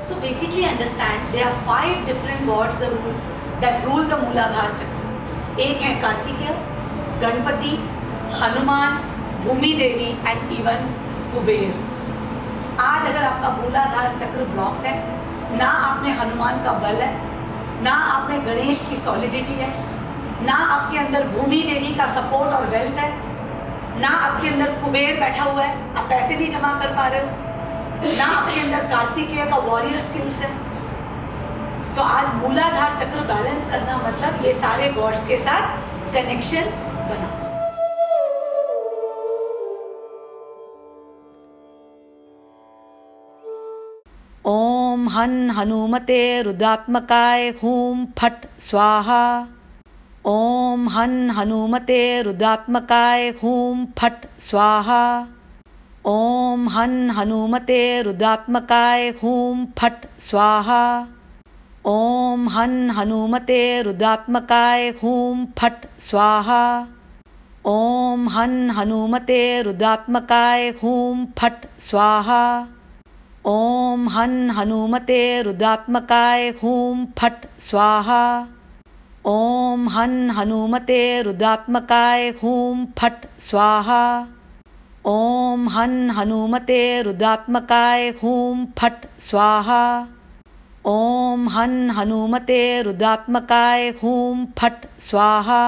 So basically understand there are 5 different gods that rule the Mooladhara Chakra. एक है कार्तिकेय, गणपति, हनुमान, भूमि देवी and even Kubera. आज अगर आपका मूलाधार चक्र ब्लॉक है, ना आप में हनुमान का बल है, ना आप में गणेश की सॉलिडिटी है, ना आपके अंदर भूमि देवी का सपोर्ट और वेल्थ है, ना आपके अंदर कुबेर बैठा हुआ है, आप पैसे नहीं जमा कर पा रहे हो, ना आपके अंदर कार्तिकेय का वॉरियर स्किल्स है, तो आज मूलाधार चक्र बैलेंस करना मतलब ये सारे गॉड्स के साथ कनेक्शन बना. ओम हन हनुमते रुद्रात्मकाय हूं फट स्वाहा. ओम हन हनुमते रुद्रात्मकाय हूं फट स्वाहा. ओम हन हनुमते रुद्रात्मकाय हूं फट स्वाहा. ओम हन हनुमते रुद्रात्मकाय हूं फट स्वाहा. ओम हन हनुमते रुद्रात्मकाय हूं फट स्वाहा. ओम हन हनुमते रुद्रात्मकाय हूं फट स्वाहा. ओम हन हनुमते रुद्रात्मकाय हूं फट स्वाहा. ओम हन हनुमते रुद्रात्मकाय हूं फट स्वाहा. ओम हन हनुमते रुद्रात्मकाय हूं फट स्वाहा.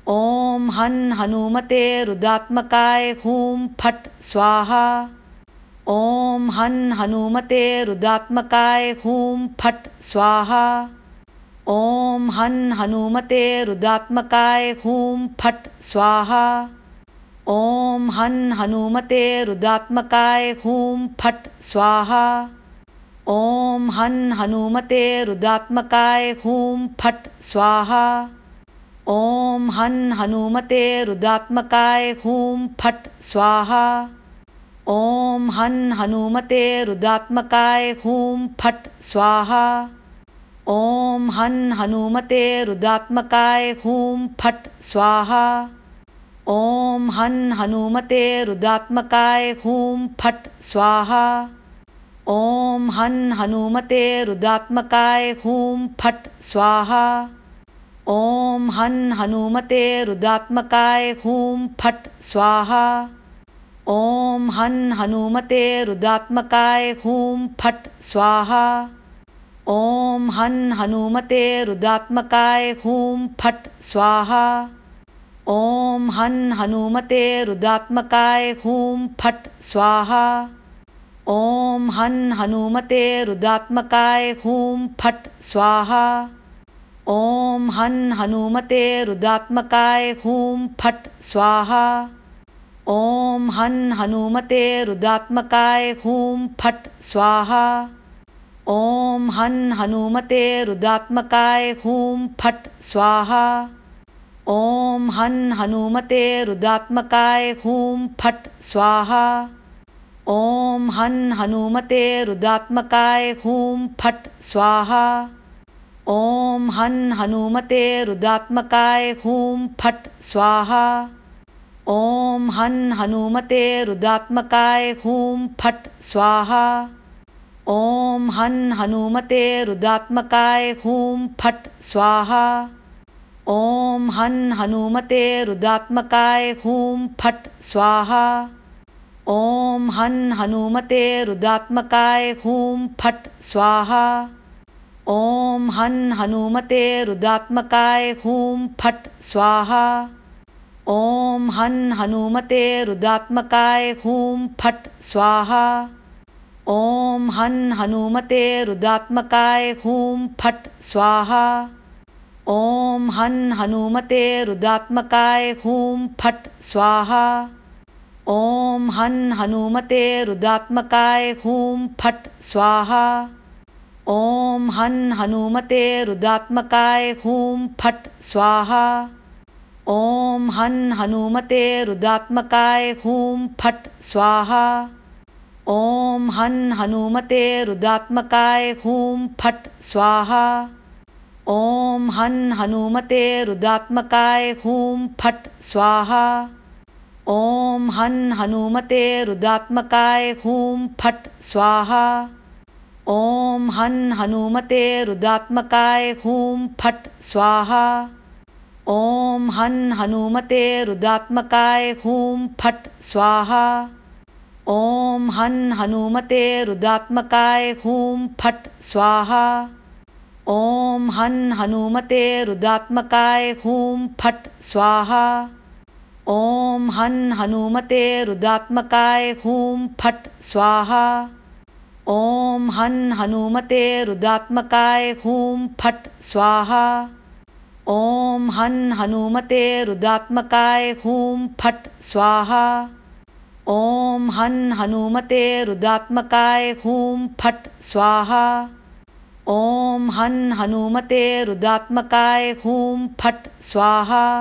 ओम हन हनुमते रुद्रात्मकाय हूं फट स्वाहा. ओम हन हनुमते रुद्रात्मकाय हूं फट स्वाहा. ओम हन हनुमते रुद्रात्मकाय हूं फट स्वाहा. ओम हन हनुमते रुद्रात्मकाय हूं फट स्वाहा. ओम हन हनुमते रुद्रात्मकाय हूं फट स्वाहा. ओम हन हनुमते रुद्रात्मकाय हूं फट स्वाहा. ओम हन हनुमते रुद्रात्मकाय हूं फट स्वाहा. ओम हन हनुमते रुद्रात्मकाय हूं फट स्वाहा. ओम हन हनुमते रुद्रात्मकाय हूं फट स्वाहा. ओम हन हनुमते रुद्रात्मकाय हूं फट स्वाहा. ओम हन हनुमते रुद्रात्मकाय हूं फट स्वाहा. ओम हन हनुमते रुद्रात्मकाय हूं फट स्वाहा. ओम हन हनुमते रुद्रात्मकाय हूं फट स्वाहा. ओम हन हनुमते रुद्रात्मकाय हूं फट स्वाहा. ओम हन हनुमते रुद्रात्मकाय हूं फट स्वाहा. ओम हन हनुमते रुद्रात्मकाय हूं फट स्वाहा. ओम हन हनुमते रुद्रात्मकाय हूं फट स्वाहा. ओम हन हनुमते रुद्रात्मकाय हूं फट स्वाहा. ओम हन हनुमते रुद्रात्मकाय हूं फट स्वाहा. ओम हन हनुमते रुद्रात्मकाय हूं फट स्वाहा. ओम हन हनुमते रुद्रात्मकाय हूं फट स्वाहा. ओम हन हनुमते रुद्रात्मकाय हूं फट स्वाहा. ओम हन हनुमते रुद्रात्मकाय हूं फट स्वाहा. ओम हन हनुमते रुद्रात्मकाय हूं फट स्वाहा. ओम हन हनुमते रुद्रात्मकाय हूं फट स्वाहा. ओम हन हनुमते रुद्रात्मकाय हूं फट स्वाहा. ओम हन हनुमते रुद्रात्मकाय हूं फट स्वाहा. ओम हन हनुमते रुद्रात्मकाय हूं फट स्वाहा. ओम हन हनुमते रुद्रात्मकाय हूं फट स्वाहा. ओम हन हनुमते रुद्रात्मकाय हूं फट स्वाहा. ओम हन हनुमते रुद्रात्मकाय हूं फट स्वाहा. ओम हन हनुमते रुद्रात्मकाय हूं फट स्वाहा. ओम हन हनुमते रुद्रात्मकाय हूं फट स्वाहा. ओम हन हनुमते रुद्रात्मकाय हूं फट स्वाहा. ओम हन हनुमते रुद्रात्मकाय हूं फट स्वाहा. ओम हन हनुमते रुद्रात्मकाय हूं फट स्वाहा। ओम हन हनुमते रुद्रात्मकाय हूं फट स्वाहा। ओम हन हनुमते रुद्रात्मकाय हूं फट स्वाहा। ओम हन हनुमते रुद्रात्मकाय हूं फट स्वाहा। ओम हन हनुमते रुद्रात्मकाय हूं फट स्वाहा। ओम हन हनुमते रुद्रात्मकाय हूं फट स्वाहा। ओम हन हनुमते रुद्रात्मकाय हूं फट स्वाहा। ओम हन हनुमते रुद्रात्मकाय हूं फट स्वाहा। ओम हन हनुमते रुद्रात्मकाय हूं फट स्वाहा।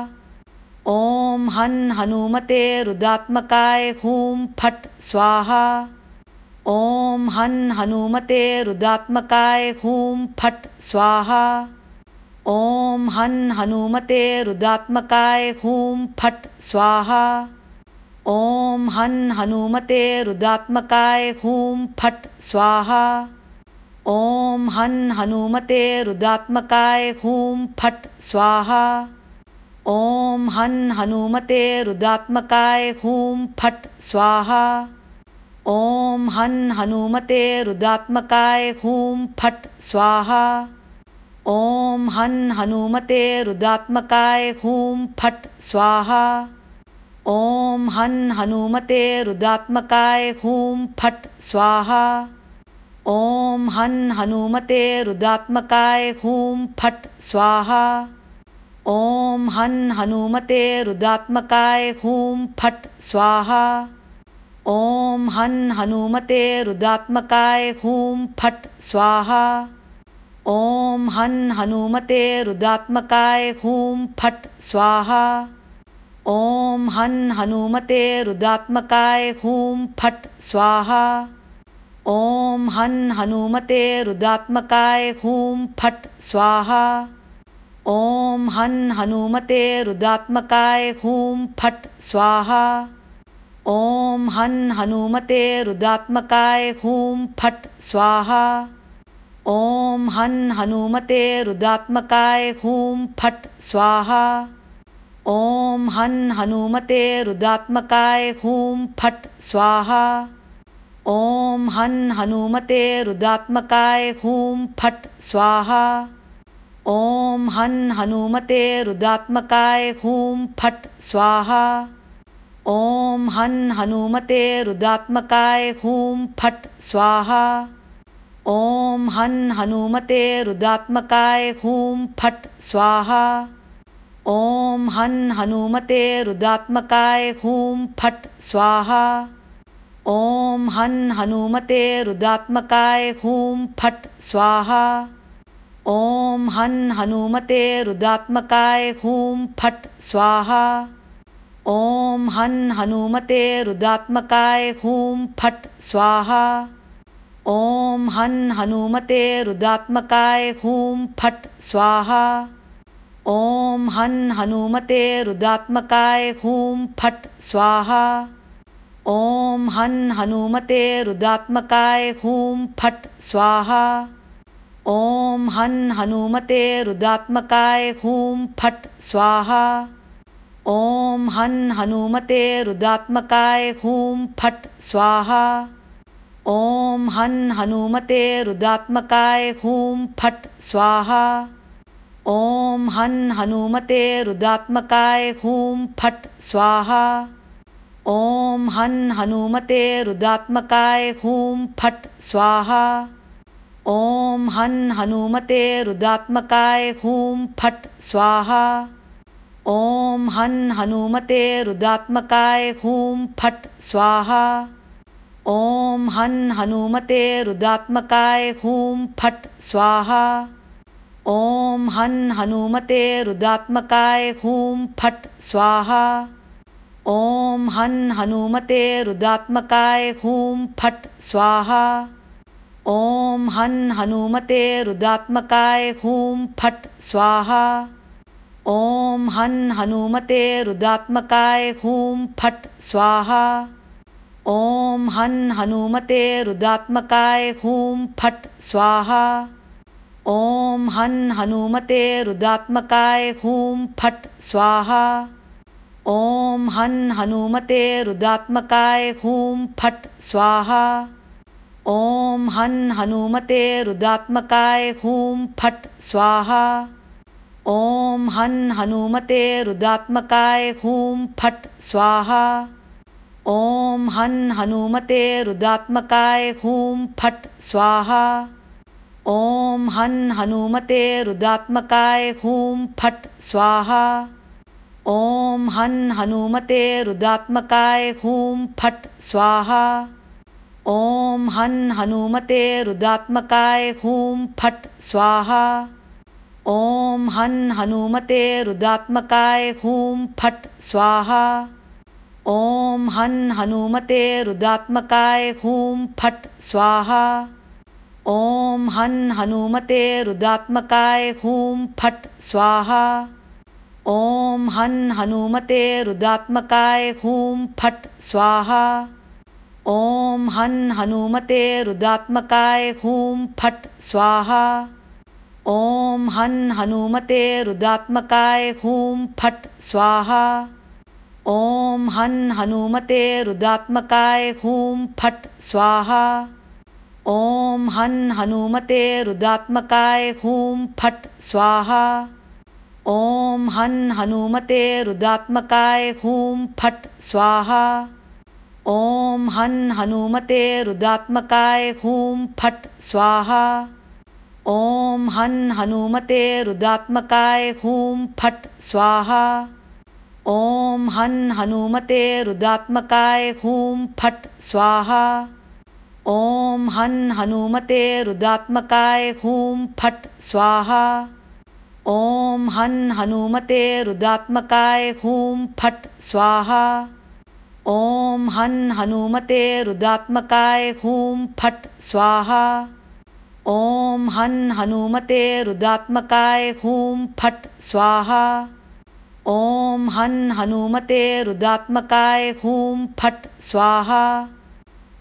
ओम हन हनुमते रुद्रात्मकाय हूं फट स्वाहा। ओम हन हनुमते रुद्रात्मकाय हूं फट स्वाहा। ओम हन हनुमते रुद्रात्मकाय हूं फट स्वाहा। ओम हन हनुमते रुद्रात्मकाय हूं फट स्वाहा। ओम हन हनुमते रुद्रात्मकाय हूं फट स्वाहा। ओम हन हनुमते रुद्रात्मकाय हूं फट स्वाहा। ओम हन हनुमते रुद्रात्मकाय हूं फट स्वाहा। ओम हन हनुमते रुद्रात्मकाय हूं फट स्वाहा। ओम हन हनुमते रुद्रात्मकाय हूं फट स्वाहा। ओम हन हनुमते रुद्रात्मकाय हूं फट स्वाहा। ओम हन हनुमते रुद्रात्मकाय हूं फट स्वाहा। ओम हन हनुमते रुद्रात्मकाय हूं फट स्वाहा। ओम हन हनुमते रुद्रात्मकाय हूं फट स्वाहा। ओम हन हनुमते रुद्रात्मकाय हूं फट स्वाहा। ओम हन हनुमते रुद्रात्मकाय हूं फट स्वाहा। ओम हन हनुमते रुद्रात्मकाय हूं फट स्वाहा। ओम हन हनुमते रुद्रात्मकाय हूं फट स्वाहा। ओम हन हनुमते रुद्रात्मकाय हूं फट स्वाहा। ओम हन हनुमते रुद्रात्मकाय हूं फट स्वाहा। ओम हन हनुमते रुद्रात्मकाय हूं फट स्वाहा। ओम हन हनुमते रुद्रात्मकाय हूं फट स्वाहा। ओम हन हनुमते रुद्रात्मकाय हूं फट स्वाहा। ओम हन हनुमते रुद्रात्मकाय हूं फट स्वाहा। ओम हन हनुमते रुद्रात्मकाय हूं फट स्वाहा। ओम हन हनुमते रुद्रात्मकाय हूं फट स्वाहा। ओम हन हनुमते रुद्रात्मकाय हूं फट स्वाहा। ओम हन हनुमते रुद्रात्मकाय हूं फट स्वाहा। ओम हन हनुमते रुद्रात्मकाय हूं फट स्वाहा। ओम हन हनुमते रुद्रात्मकाय हूं फट स्वाहा। ओम हन हनुमते रुद्रात्मकाय हूं फट स्वाहा। ओम हन हनुमते रुद्रात्मकाय हूं फट स्वाहा। ओम हन हनुमते रुद्रात्मकाय हूं फट स्वाहा। ओम हन हनुमते रुद्रात्मकाय हूं फट स्वाहा। ओम हन हनुमते रुद्रात्मकाय हूं फट स्वाहा। ओम हन हनुमते रुद्रात्मकाय हूं फट स्वाहा। ओम हन हनुमते रुद्रात्मकाय हूं फट स्वाहा। ओम हन हनुमते रुद्रात्मकाय हूं फट स्वाहा। ओम हन हनुमते रुद्रात्मकाय हूं फट स्वाहा। ओम हन हनुमते रुद्रात्मकाय हूं फट स्वाहा। ओम हन हनुमते रुद्रात्मकाय हूं फट स्वाहा। ओम हन हनुमते रुद्रात्मकाय हूं फट स्वाहा। ओम हन हनुमते रुद्रात्मकाय हूं फट स्वाहा। ॐ हन् हनुमते रुद्रात्मकाय हूं फट् स्वाहा। ॐ हन् हनुमते रुद्रात्मकाय हूं फट् स्वाहा। ॐ हन् हनुमते रुद्रात्मकाय हूं फट् स्वाहा। ॐ हन् हनुमते रुद्रात्मकाय हूं फट् स्वाहा। ॐ हन् हनुमते रुद्रात्मकाय हूं फट् स्वाहा। ॐ हन् हनुमते रुद्रात्मकाय हूं फट् स्वाहा। ॐ हन् हनुमते रुद्रात्मकाय हूं फट् स्वाहा। ॐ हन् हनुमते रुद्रात्मकाय हूं फट् स्वाहा। ॐ हन् हनुमते रुद्रात्मकाय हूं फट् स्वाहा। ॐ हन् हनुमते रुद्रात्मकाय हूं फट् स्वाहा। ॐ हन् हनुमते रुद्रात्मकाय हूं फट् स्वाहा। ॐ हन् हनुमते रुद्रात्मकाय हूं फट् स्वाहा। ॐ हन् हनुमते रुद्रात्मकाय हूं फट् स्वाहा। ॐ हन् हनुमते रुद्रात्मकाय हूं फट् स्वाहा। ॐ हन् हनुमते रुद्रात्मकाय हूं फट् स्वाहा। ॐ हन् हनुमते रुद्रात्मकाय हूं फट् स्वाहा। ॐ हन् हनुमते रुद्रात्मकाय हूं फट् स्वाहा। ॐ हन् हनुमते रुद्रात्मकाय हूं फट् स्वाहा। ॐ हन् हनुमते रुद्रात्मकाय हूं फट् स्वाहा। ॐ हन् हनुमते रुद्रात्मकाय हूं फट् स्वाहा। ॐ हन् हनुमते रुद्रात्मकाय हूं फट् स्वाहा। ॐ हन् हनुमते रुद्रात्मकाय हूं फट् स्वाहा। ॐ हन् हनुमते रुद्रात्मकाय हूं फट् स्वाहा। ॐ हन् हनुमते रुद्रात्मकाय हूं फट् स्वाहा। ॐ हन् हनुमते रुद्रात्मकाय हूं फट् स्वाहा। ॐ हन् हनुमते रुद्रात्मकाय हूं फट् स्वाहा।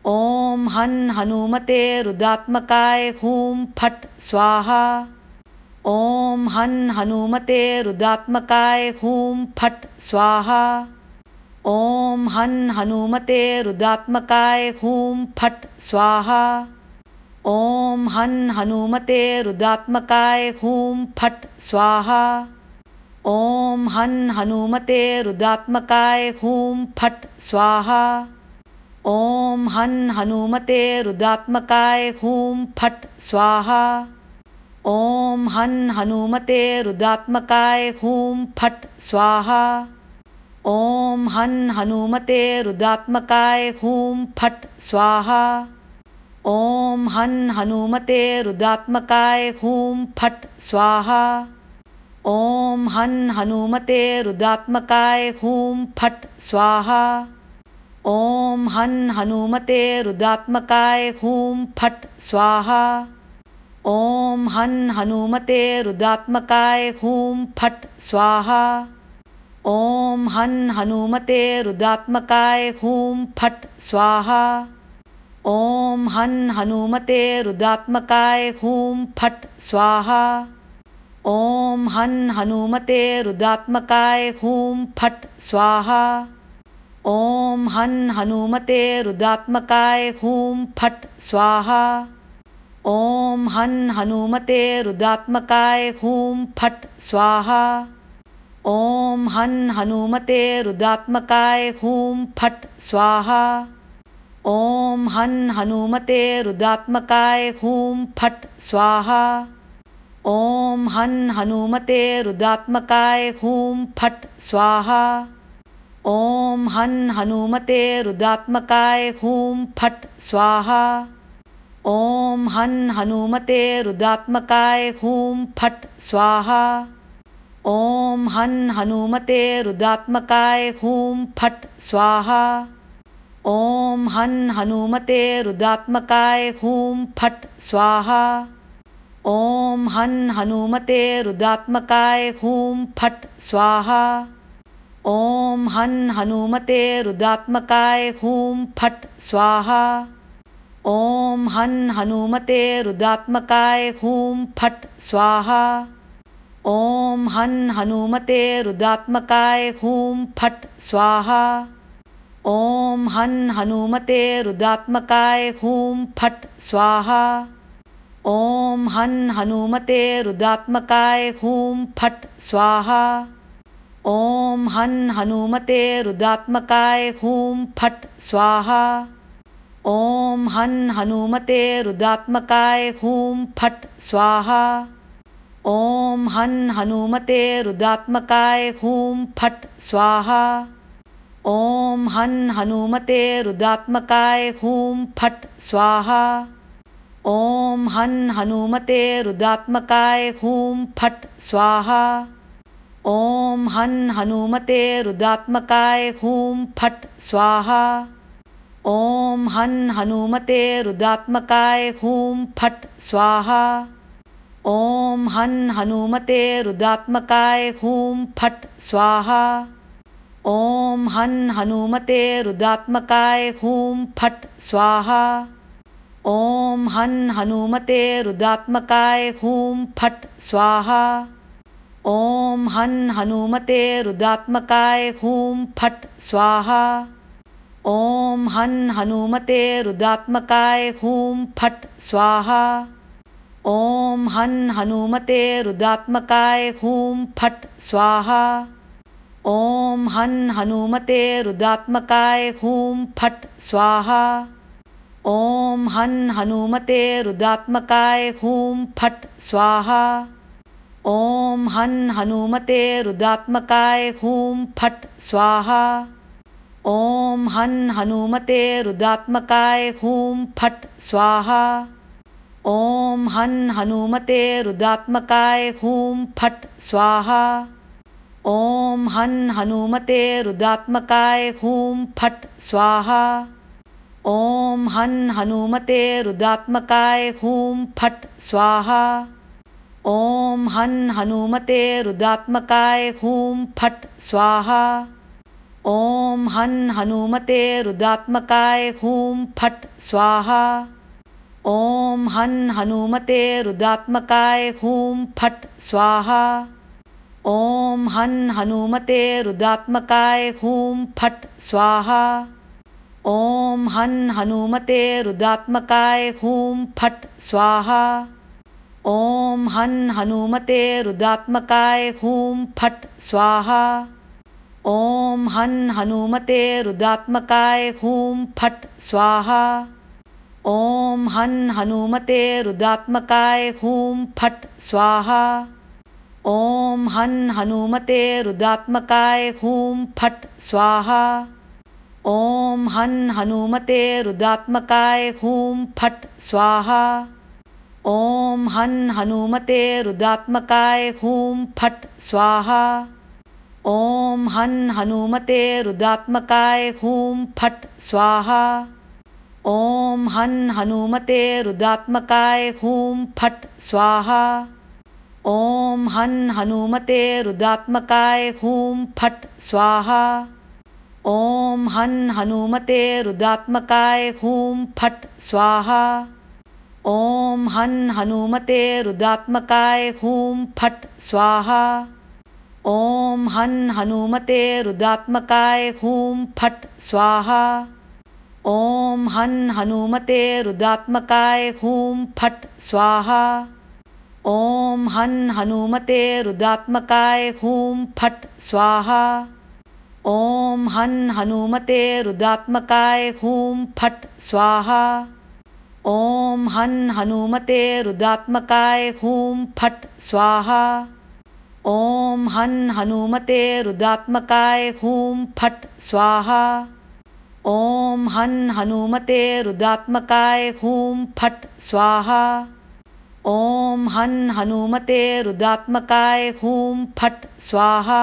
ॐ हन् हनुमते रुद्रात्मकाय हूं फट् स्वाहा। ॐ हन् हनुमते रुद्रात्मकाय हूं फट् स्वाहा। ॐ हन् हनुमते रुद्रात्मकाय हूं फट् स्वाहा। ॐ हन् हनुमते रुद्रात्मकाय हूं फट् स्वाहा। ॐ हन् हनुमते रुद्रात्मकाय हूं फट् स्वाहा। ॐ हन् हनुमते रुद्रात्मकाय हूं फट् स्वाहा। ॐ हन् हनुमते रुद्रात्मकाय हूं फट् स्वाहा। ॐ हन् हनुमते रुद्रात्मकाय हूं फट् स्वाहा। ॐ हन् हनुमते रुद्रात्मकाय हूं फट् स्वाहा। ॐ हन् हनुमते रुद्रात्मकाय हूं फट् स्वाहा। ॐ हन् हनुमते रुद्रात्मकाय हूं फट् स्वाहा। ॐ हन् हनुमते रुद्रात्मकाय हूं फट् स्वाहा। ॐ हन् हनुमते रुद्रात्मकाय हूं फट् स्वाहा। ॐ हन् हनुमते रुद्रात्मकाय हूं फट् स्वाहा। ॐ हन् हनुमते रुद्रात्मकाय हूं फट् स्वाहा। ॐ हन् हनुमते रुद्रात्मकाय हूं फट् स्वाहा। ॐ हन् हनुमते रुद्रात्मकाय हूं फट् स्वाहा। ॐ हन् हनुमते रुद्रात्मकाय हूं फट् स्वाहा। ॐ हन् हनुमते रुद्रात्मकाय हूं फट् स्वाहा। ॐ हन् हनुमते रुद्रात्मकाय हूं फट् स्वाहा। ॐ हन् हनुमते रुद्रात्मकाय हूं फट् स्वाहा। ॐ हन् हनुमते रुद्रात्मकाय हूं फट् स्वाहा। ॐ हन् हनुमते रुद्रात्मकाय हूं फट् स्वाहा। ॐ हन् हनुमते रुद्रात्मकाय हूं फट् स्वाहा। ॐ हन् हनुमते रुद्रात्मकाय हूं फट् स्वाहा। ॐ हन् हनुमते रुद्रात्मकाय हूं फट् स्वाहा। ॐ हन् हनुमते रुद्रात्मकाय हूं फट् स्वाहा। ॐ हन् हनुमते रुद्रात्मकाय हूं फट् स्वाहा। ॐ हन् हनुमते रुद्रात्मकाय हूं फट् स्वाहा। ॐ हन् हनुमते रुद्रात्मकाय हूं फट् स्वाहा। ॐ हन् हनुमते रुद्रात्मकाय हूं फट् स्वाहा। ॐ हन् हनुमते रुद्रात्मकाय हूं फट् स्वाहा। ॐ हन् हनुमते रुद्रात्मकाय हूं फट् स्वाहा। ॐ हन् हनुमते रुद्रात्मकाय हूं फट् स्वाहा। ॐ हन् हनुमते रुद्रात्मकाय हूं फट् स्वाहा। ॐ हन् हनुमते रुद्रात्मकाय हूं फट् स्वाहा। ॐ हन् हनुमते रुद्रात्मकाय हूं फट् स्वाहा। ॐ हन् हनुमते रुद्रात्मकाय हूं फट् स्वाहा। ॐ हन् हनुमते रुद्रात्मकाय हूं फट् स्वाहा। ॐ हन् हनुमते रुद्रात्मकाय हूं फट् स्वाहा। ॐ हन् हनुमते रुद्रात्मकाय हूं फट् स्वाहा। ॐ हन् हनुमते रुद्रात्मकाय हूं फट् स्वाहा। ॐ हन् हनुमते रुद्रात्मकाय हूं फट् स्वाहा। ॐ हन् हनुमते रुद्रात्मकाय हूं फट् स्वाहा। ॐ हन् हनुमते रुद्रात्मकाय हूं फट् स्वाहा। ॐ हन् हनुमते रुद्रात्मकाय हूं फट् स्वाहा। ॐ हन् हनुमते रुद्रात्मकाय हूं फट् स्वाहा। ॐ हन् हनुमते रुद्रात्मकाय हूं फट् स्वाहा। ॐ हन् हनुमते रुद्रात्मकाय हूं फट् स्वाहा। ॐ हन् हनुमते रुद्रात्मकाय हूं फट् स्वाहा। ॐ हन् हनुमते रुद्रात्मकाय हूं फट् स्वाहा। ॐ हन् हनुमते रुद्रात्मकाय हूं फट् स्वाहा। ॐ हन् हनुमते रुद्रात्मकाय हूं फट् स्वाहा। ॐ हन् हनुमते रुद्रात्मकाय हूं फट् स्वाहा। ॐ हन् हनुमते रुद्रात्मकाय हूं फट् स्वाहा। ॐ हन् हनुमते रुद्रात्मकाय हूं फट् स्वाहा। ॐ हन् हनुमते रुद्रात्मकाय हूं फट् स्वाहा। ॐ हन् हनुमते रुद्रात्मकाय हूं फट् स्वाहा। ॐ हन् हनुमते रुद्रात्मकाय हूं फट् स्वाहा। ॐ हन् हनुमते रुद्रात्मकाय हूं फट् स्वाहा। ॐ हन् हनुमते रुद्रात्मकाय हूं फट् स्वाहा। ॐ हन् हनुमते रुद्रात्मकाय हूं फट् स्वाहा। ॐ हन् हनुमते रुद्रात्मकाय हूं फट् स्वाहा। ॐ हन् हनुमते रुद्रात्मकाय हूं फट् स्वाहा। ॐ हन् हनुमते रुद्रात्मकाय हूं फट् स्वाहा। ॐ हन् हनुमते रुद्रात्मकाय हूं फट् स्वाहा। ॐ हन् हनुमते रुद्रात्मकाय हूं फट् स्वाहा। ॐ हन् हनुमते रुद्रात्मकाय हूं फट् स्वाहा। ॐ हन् हनुमते रुद्रात्मकाय हूं फट् स्वाहा। ॐ हन् हनुमते रुद्रात्मकाय हूं फट् स्वाहा। ॐ हन् हनुमते रुद्रात्मकाय हूं फट् स्वाहा। ॐ हन् हनुमते रुद्रात्मकाय हूं फट् स्वाहा। ॐ हन् हनुमते रुद्रात्मकाय हूं फट् स्वाहा। ॐ हन् हनुमते रुद्रात्मकाय हूं फट् स्वाहा।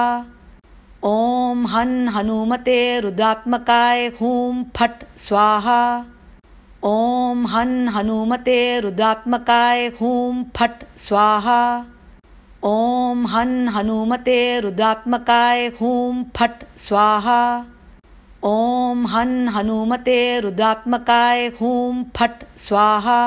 ॐ हन् हनुमते रुद्रात्मकाय हूं फट् स्वाहा। ॐ हन् हनुमते रुद्रात्मकाय हूं फट् स्वाहा। ॐ हन् हनुमते रुद्रात्मकाय हूं फट् स्वाहा। ॐ हन् हनुमते रुद्रात्मकाय हूं फट् स्वाहा।